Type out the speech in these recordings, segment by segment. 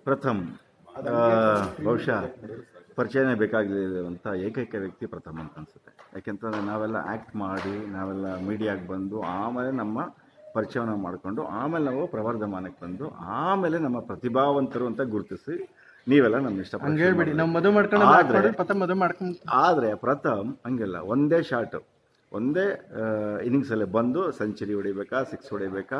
ಪ್ರಥಮ್ ಬಹುಶಃ ಪರಿಚಯನೇ ಬೇಕಾಗಿರುವಂಥ ಏಕೈಕ ವ್ಯಕ್ತಿ ಪ್ರಥಮ್ ಅಂತ ಅನಿಸುತ್ತೆ. ಯಾಕೆಂತಂದರೆ ನಾವೆಲ್ಲ ಆ್ಯಕ್ಟ್ ಮಾಡಿ ನಾವೆಲ್ಲ ಮೀಡಿಯಾಗೆ ಬಂದು ಆಮೇಲೆ ನಮ್ಮ ಪರಿಚಯವನ್ನು ಮಾಡಿಕೊಂಡು ಆಮೇಲೆ ನಾವು ಪ್ರವರ್ಧಮಾನಕ್ಕೆ ಬಂದು ಆಮೇಲೆ ನಮ್ಮ ಪ್ರತಿಭಾವಂತರು ಅಂತ ಗುರುತಿಸಿ ನೀವೆಲ್ಲ ನಮ್ಮ ಹೇಳ್ಬೇಡಿ ನಾವು ಮದುವೆ ಮಾಡ್ಕೊಂಡು ಆದರೆ ಪ್ರಥಮ್ ಹಂಗೆಲ್ಲ ಒಂದೇ ಶಾಟ್ ಒಂದೇ ಇನ್ನಿಂಗ್ಸಲ್ಲೇ ಬಂದು ಸೆಂಚುರಿ ಹೊಡಿಬೇಕಾ, ಸಿಕ್ಸ್ ಹೊಡಿಬೇಕಾ,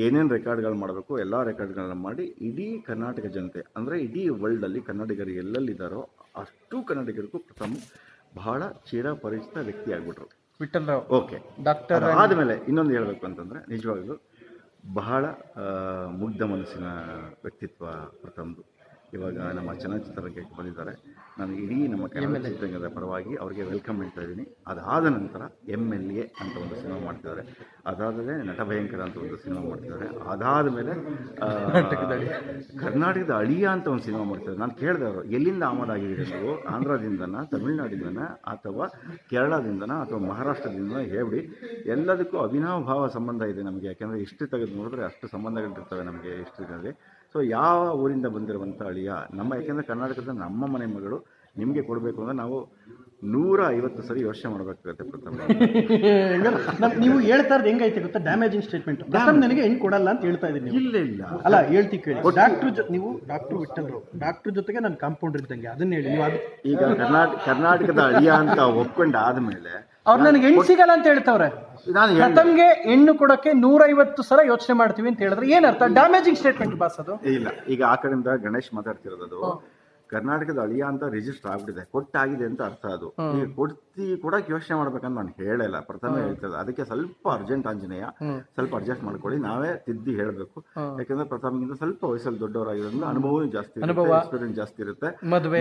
ಏನೇನು ರೆಕಾರ್ಡ್ಗಳು ಮಾಡಬೇಕು ಎಲ್ಲ ರೆಕಾರ್ಡ್ಗಳನ್ನ ಮಾಡಿ ಇಡೀ ಕರ್ನಾಟಕ ಜನತೆ ಅಂದರೆ ಇಡೀ ವರ್ಲ್ಡಲ್ಲಿ ಕನ್ನಡಿಗರು ಎಲ್ಲೆಲ್ಲಿದ್ದಾರೋ ಅಷ್ಟು ಕನ್ನಡಿಗರಿಗೂ ಪ್ರಥಮ ಬಹಳ ಚಿರಪರಿಚಿತ ವ್ಯಕ್ತಿ ಆಗ್ಬಿಟ್ರು ವಿಠಲ್ರಾವ್. ಓಕೆ, ಡಾಕ್ಟರ್ ಆದಮೇಲೆ ಇನ್ನೊಂದು ಹೇಳಬೇಕು ಅಂತಂದರೆ ನಿಜವಾಗ್ಲೂ ಬಹಳ ಮುಗ್ಧ ಮನಸ್ಸಿನ ವ್ಯಕ್ತಿತ್ವ ಪ್ರಥಮ್ದು. ಇವಾಗ ನಮ್ಮ ಚಲನಚಿತ್ರರಂಗಕ್ಕೆ ಬಂದಿದ್ದಾರೆ. ನಾನು ಇಡೀ ನಮ್ಮ ಕನ್ನಡ ಚಿತ್ರರಂಗದ ಪರವಾಗಿ ಅವರಿಗೆ ವೆಲ್ಕಮ್ ಹೇಳ್ತಾ ಇದ್ದೀನಿ. ಅದಾದ ನಂತರ MLA ಅಂತ ಒಂದು ಸಿನಿಮಾ ಮಾಡ್ತಿದ್ದಾರೆ, ಅದಾದಮೇಲೆ ನಟಭಯಂಕರ ಅಂತ ಒಂದು ಸಿನಿಮಾ ಮಾಡ್ತಿದ್ದಾರೆ, ಅದಾದ ಮೇಲೆ ಕರ್ನಾಟಕದ ಅಳಿಯ ಅಂತ ಒಂದು ಸಿನಿಮಾ ಮಾಡ್ತಿದ್ದಾರೆ. ನಾನು ಕೇಳಿದೆ ಅವರು ಎಲ್ಲಿಂದ ಆಮದಾಗಿದ್ದೀರಿ ನೀವು, ಆಂಧ್ರದಿಂದನ, ತಮಿಳುನಾಡಿಂದನ, ಅಥವಾ ಕೇರಳದಿಂದನ, ಅಥವಾ ಮಹಾರಾಷ್ಟ್ರದಿಂದನ ಹೇಳ್ಬಿಡಿ. ಎಲ್ಲದಕ್ಕೂ ಅವಿನಾಭಾವ ಸಂಬಂಧ ಇದೆ ನಮಗೆ. ಯಾಕೆಂದರೆ ಹಿಸ್ಟ್ರಿ ತೆಗೆದು ನೋಡಿದ್ರೆ ಅಷ್ಟು ಸಂಬಂಧಗಳಿರ್ತವೆ ನಮಗೆ ಹಿಸ್ಟ್ರಿನಲ್ಲಿ. ಸೊ ಯಾವ ಊರಿಂದ ಬಂದಿರುವಂಥ ಅಳಿಯ ನಮ್ಮ, ಯಾಕೆಂದರೆ ಕರ್ನಾಟಕದ ನಮ್ಮ ಮನೆ ಮಗಳು ನಿಮಗೆ ಕೊಡಬೇಕು ಅಂದರೆ ನಾವು 150 ಸರಿ ಯೋಚನೆ ಮಾಡಬೇಕಾಗುತ್ತೆ. ಪ್ರಥಮ ನೀವು ಹೇಳ್ತಾ ಇರೋದು ಹೆಂಗೈತೆ ಗೊತ್ತಾ, ಡ್ಯಾಮೇಜಿಂಗ್ ಸ್ಟೇಟ್ಮೆಂಟ್. ನನಗೆ ಹೆಣ್ಣು ಕೊಡಲ್ಲ ಅಂತ ಹೇಳ್ತಾ ಇದ್ದೀನಿ. ಇಲ್ಲ ಅಲ್ಲ, ಹೇಳ್ತಿ ಕೇಳಿ. ನೀವು ಡಾಕ್ಟರ್ ವಿಠಲ್ರು, ಡಾಕ್ಟರ್ ಜೊತೆಗೆ ನಾನು ಕಾಂಪೌಂಡರ್ ಇದ್ದಂಗೆ, ಅದನ್ನ ಹೇಳಿ ನೀವು. ಅದು ಈಗ ಕರ್ನಾಟಕದ ಅಳಿಯ ಅಂತ ಒಪ್ಕೊಂಡು ಆದಮೇಲೆ ಅವ್ರು ನನಗೆ ಹೆಣ್ಣು ಸಿಗಲ್ಲ ಅಂತ ಹೇಳ್ತಾವ್ರೆ. ಪ್ರಥಮ್ಗೆ ಹೆಣ್ಣು ಕೊಡಕ್ಕೆ 150 ಸಲ ಯೋಚನೆ ಮಾಡ್ತೀವಿ ಅಂತ ಹೇಳಿದ್ರೆ ಏನರ್ಥ? ಡ್ಯಾಮೇಜಿಂಗ್ ಸ್ಟೇಟ್ಮೆಂಟ್ ಬಾಸ್ ಅದು. ಇಲ್ಲ, ಈಗ ಆ ಕಡೆಯಿಂದ ಗಣೇಶ್ ಮಾತಾಡ್ತಿರೋದು ಕರ್ನಾಟಕದ ಅಳಿಯ ಅಂತ ರಿಜಿಸ್ಟರ್ ಆಗ್ಬಿಟ್ಟಿದೆ, ಕೊಟ್ಟಾಗಿದೆ ಅಂತ ಅರ್ಥ. ಅದು ಈಗ ಕೊಡಕ್ಕೆ ಯೋಚನೆ ಮಾಡ್ಬೇಕಂತ ನಾನು ಹೇಳಲ್ಲ, ಪ್ರಥಮ ಹೇಳ್ತದೆ. ಅದಕ್ಕೆ ಸ್ವಲ್ಪ ಅರ್ಜೆಂಟ್ ಆಂಜನೇಯ, ಸ್ವಲ್ಪ ಅಡ್ಜಸ್ಟ್ ಮಾಡ್ಕೊಳ್ಳಿ, ನಾವೇ ತಿದ್ದಿ ಹೇಳಬೇಕು. ಯಾಕಂದ್ರೆ ಪ್ರಥಮಗಿಂತ ಸ್ವಲ್ಪ ವಯಸ್ಸಲ್ಲಿ ದೊಡ್ಡವರಾಗಿರೋದ್ರಿಂದ ಅನುಭವವೂ ಜಾಸ್ತಿ ಇರುತ್ತೆ, ಎಕ್ಸ್ಪೀರಿಯನ್ಸ್ ಜಾಸ್ತಿ ಇರುತ್ತೆ.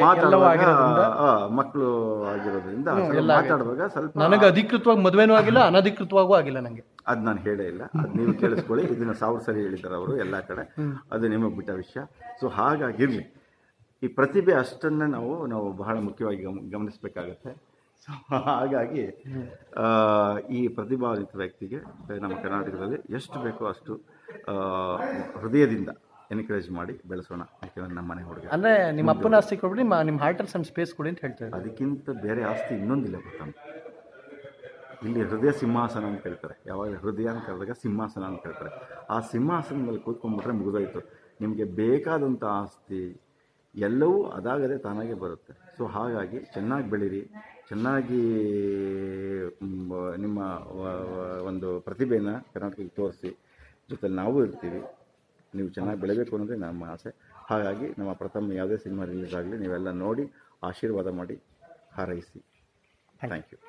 ಮಕ್ಕಳು ಆಗಿರೋದ್ರಿಂದ ಮಾತಾಡುವಾಗ ಸ್ವಲ್ಪ ನನಗೆ ಅಧಿಕೃತವಾಗಿ ಮದುವೆನೂ ಆಗಿಲ್ಲ, ಅನಧಿಕೃತವಾಗೂ ಆಗಿಲ್ಲ ನನಗೆ. ಅದು ನಾನು ಹೇಳೇ ಇಲ್ಲ, ಅದು ನೀವು ಕೇಳಿಸ್ಕೊಳ್ಳಿ. ಇದನ್ನ 1000 ಸರಿ ಹೇಳಿದ್ದಾರೆ ಅವರು ಎಲ್ಲ ಕಡೆ, ಅದು ನಿಮಗೆ ಬಿಟ್ಟ ವಿಷಯ. ಸೊ ಹಾಗಾಗಿರ್ಲಿ, ಈ ಪ್ರತಿಭೆ ಅಷ್ಟನ್ನು ನಾವು ಬಹಳ ಮುಖ್ಯವಾಗಿ ಗಮನಿಸಬೇಕಾಗತ್ತೆ. ಸೊ ಹಾಗಾಗಿ ಈ ಪ್ರತಿಭಾನ್ವಿತ ವ್ಯಕ್ತಿಗೆ ನಮ್ಮ ಕರ್ನಾಟಕದಲ್ಲಿ ಎಷ್ಟು ಬೇಕೋ ಅಷ್ಟು ಹೃದಯದಿಂದ ಎನ್ಕರೇಜ್ ಮಾಡಿ ಬೆಳೆಸೋಣ. ಯಾಕೆಂದರೆ ನಮ್ಮ ಮನೆ ಹುಡುಗ ಅಂದರೆ ನಿಮ್ಮ ಅಪ್ಪನ ಆಸ್ತಿ ಕೊಡ್ಬಿಡಿ, ನಿಮ್ಮ ಹಾರ್ಟಲ್ಲಿ ಸಮ್ ಸ್ಪೇಸ್ ಕೊಡಿ ಅಂತ ಹೇಳ್ತಾರೆ. ಅದಕ್ಕಿಂತ ಬೇರೆ ಆಸ್ತಿ ಇನ್ನೊಂದಿಲ್ಲ ಗೊತ್ತಾ. ಇಲ್ಲಿ ಹೃದಯ ಸಿಂಹಾಸನ ಅಂತ ಹೇಳ್ತಾರೆ. ಯಾವಾಗ ಹೃದಯ ಅಂತ ಕರೆದಾಗ ಸಿಂಹಾಸನ ಅಂತ ಹೇಳ್ತಾರೆ. ಆ ಸಿಂಹಾಸನ ಮೇಲೆ ಕೂತ್ಕೊಂಡ್ಬಿಟ್ರೆ ಮುಗಿದೋಯ್ತು. ನಿಮಗೆ ಬೇಕಾದಂಥ ಆಸ್ತಿ ಎಲ್ಲವೂ ಅದಾಗದೆ ತಾನಾಗೆ ಬರುತ್ತೆ. ಸೊ ಹಾಗಾಗಿ ಚೆನ್ನಾಗಿ ಬೆಳೀರಿ, ಚೆನ್ನಾಗಿ ನಿಮ್ಮ ಒಂದು ಪ್ರತಿಭೆನ ಕರ್ನಾಟಕಕ್ಕೆ ತೋರಿಸಿ, ಜೊತೆಲಿ ನಾವು ಇರ್ತೀವಿ. ನೀವು ಚೆನ್ನಾಗಿ ಬೆಳಿಬೇಕು ಅನ್ನೋದೇ ನಮ್ಮ ಆಸೆ. ಹಾಗಾಗಿ ನಮ್ಮ ಪ್ರಥಮ ಯಾವುದೇ ಸಿನಿಮಾ ರಿಲೀಸ್ ಆಗಲಿ ನೀವೆಲ್ಲ ನೋಡಿ ಆಶೀರ್ವಾದ ಮಾಡಿ ಹಾರೈಸಿ. Thank you.